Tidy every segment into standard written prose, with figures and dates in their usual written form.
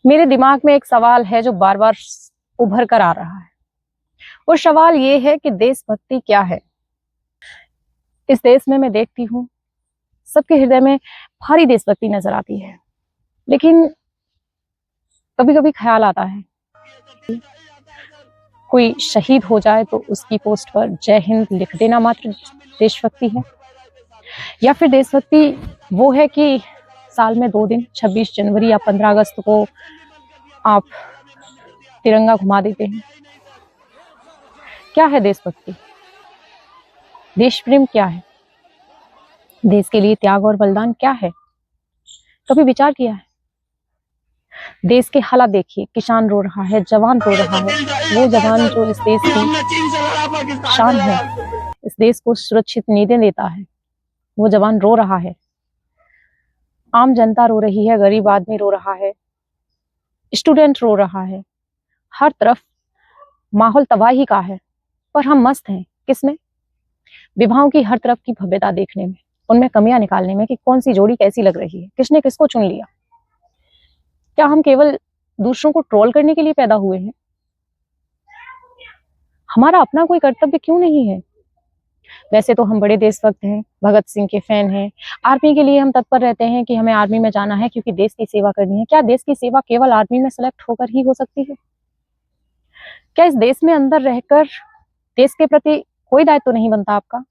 मेरे दिमाग में एक सवाल है जो बार बार उभर कर आ रहा है। वो सवाल ये है कि देशभक्ति क्या है। इस देश में मैं देखती हूँ सबके हृदय में भारी देशभक्ति नजर आती है, लेकिन कभी कभी ख्याल आता है कोई शहीद हो जाए तो उसकी पोस्ट पर जय हिंद लिख देना मात्र देशभक्ति है, या फिर देशभक्ति वो है कि साल में 2 दिन 26 जनवरी या 15 अगस्त को आप तिरंगा घुमा देते हैं। क्या है देशभक्ति? देश प्रेम क्या है? देश के लिए त्याग और बलिदान क्या है? कभी विचार किया है? देश के हालात देखिए, किसान रो रहा है, जवान रो रहा है। वो जवान जो इस देश की शान है, इस देश को सुरक्षित नींदें देता है, वो जवान रो रहा है। आम जनता रो रही है, गरीब आदमी रो रहा है, स्टूडेंट रो रहा है। हर तरफ माहौल तबाही का है, पर हम मस्त हैं किसमें? विवाहों की हर तरफ की भव्यता देखने में, उनमें कमियां निकालने में कि कौन सी जोड़ी कैसी लग रही है, किसने किसको चुन लिया। क्या हम केवल दूसरों को ट्रोल करने के लिए पैदा हुए हैं? हमारा अपना कोई कर्तव्य क्यों नहीं है? वैसे तो हम बड़े देशभक्त हैं, भगत सिंह के फैन हैं, आर्मी के लिए हम तत्पर रहते हैं कि हमें आर्मी में जाना है क्योंकि देश की सेवा करनी है। क्या देश की सेवा केवल आर्मी में सेलेक्ट होकर ही हो सकती है? क्या इस देश में अंदर रहकर देश के प्रति कोई दायित्व तो नहीं बनता आपका?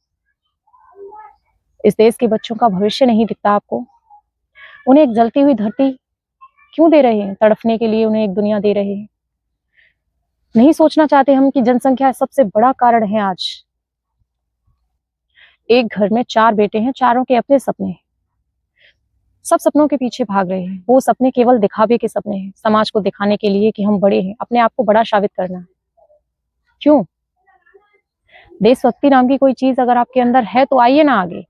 इस देश के बच्चों का भविष्य नहीं दिखता आपको? उन्हें एक जलती हुई धरती क्यों दे रहे हैं? तड़पने के लिए उन्हें एक दुनिया दे रहे हैं। नहीं सोचना चाहते हम कि जनसंख्या सबसे बड़ा कारण है आज। एक घर में 4 बेटे हैं, चारों के अपने सपने हैं, सब सपनों के पीछे भाग रहे हैं। वो सपने केवल दिखावे के सपने हैं, समाज को दिखाने के लिए कि हम बड़े हैं, अपने आप को बड़ा साबित करना है। क्यों? देशभक्ति नाम की कोई चीज अगर आपके अंदर है तो आइए ना आगे,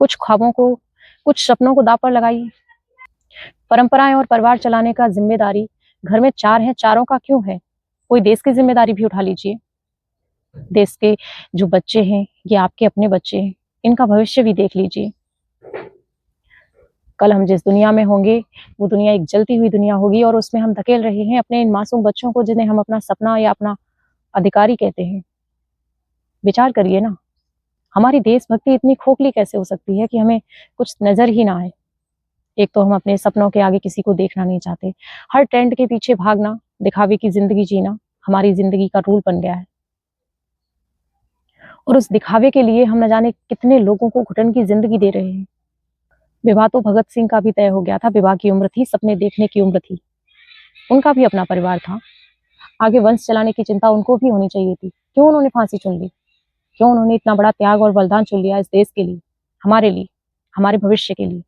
कुछ ख्वाबों को, कुछ सपनों को दांव पर लगाइए। परंपराएं और परिवार चलाने का जिम्मेदारी घर में 4 हैं, चारों का क्यों है? कोई देश की जिम्मेदारी भी उठा लीजिए। देश के जो बच्चे हैं, ये आपके अपने बच्चे हैं, इनका भविष्य भी देख लीजिए। कल हम जिस दुनिया में होंगे वो दुनिया एक जलती हुई दुनिया होगी, और उसमें हम धकेल रहे हैं अपने इन मासूम बच्चों को, जिन्हें हम अपना सपना या अपना अधिकारी कहते हैं। विचार करिए ना, हमारी देशभक्ति इतनी खोखली कैसे हो सकती है कि हमें कुछ नजर ही ना आए। एक तो हम अपने सपनों के आगे किसी को देखना नहीं चाहते, हर ट्रेंड के पीछे भागना, दिखावे की जिंदगी जीना हमारी जिंदगी का रूल बन गया है, और उस दिखावे के लिए हम न जाने कितने लोगों को घुटन की जिंदगी दे रहे हैं। विवाह तो भगत सिंह का भी तय हो गया था, विवाह की उम्र थी, सपने देखने की उम्र थी, उनका भी अपना परिवार था, आगे वंश चलाने की चिंता उनको भी होनी चाहिए थी। क्यों उन्होंने फांसी चुन ली? क्यों उन्होंने इतना बड़ा त्याग और बलिदान चुन लिया इस देश के लिए, हमारे लिए, हमारे भविष्य के लिए?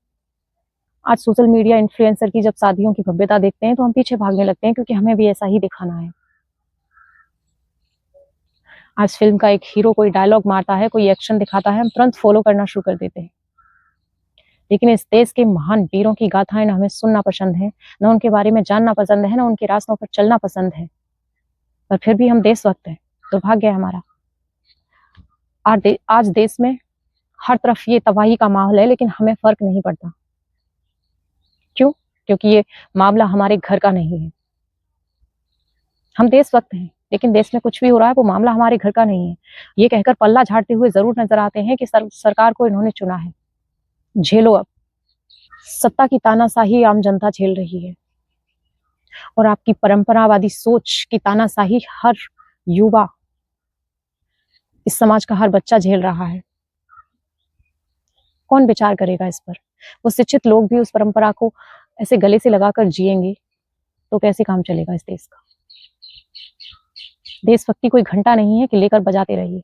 आज सोशल मीडिया इन्फ्लुएंसर की जब शादियों की भव्यता देखते हैं तो हम पीछे भागने लगते हैं, क्योंकि हमें भी ऐसा ही दिखाना है। आज फिल्म का एक हीरो कोई डायलॉग मारता है, कोई एक्शन दिखाता है, हम तुरंत फॉलो करना शुरू कर देते हैं। लेकिन इस देश के महान वीरों की गाथाएं न हमें सुनना पसंद है, न उनके बारे में जानना पसंद है, न उनके रास्तों पर चलना पसंद है, पर फिर भी हम देशभक्त हैं। दुर्भाग्य है हमारा। आज देश में हर तरफ ये तबाही का माहौल है, लेकिन हमें फर्क नहीं पड़ता। क्यों? क्योंकि ये मामला हमारे घर का नहीं है। हम देशभक्त हैं, लेकिन देश में कुछ भी हो रहा है वो मामला हमारे घर का नहीं है, ये कहकर पल्ला झाड़ते हुए जरूर नजर आते हैं कि सरकार को इन्होंने चुना है, झेलो अब। सत्ता की तानाशाही आम जनता झेल रही है, और आपकी परंपरावादी सोच की तानाशाही हर युवा, इस समाज का हर बच्चा झेल रहा है। कौन विचार करेगा इस पर? वो शिक्षित लोग भी उस परंपरा को ऐसे गले से लगाकर जिएंगे तो कैसे काम चलेगा इस देश का? देशभक्ति कोई घंटा नहीं है कि लेकर बजाते रहिए।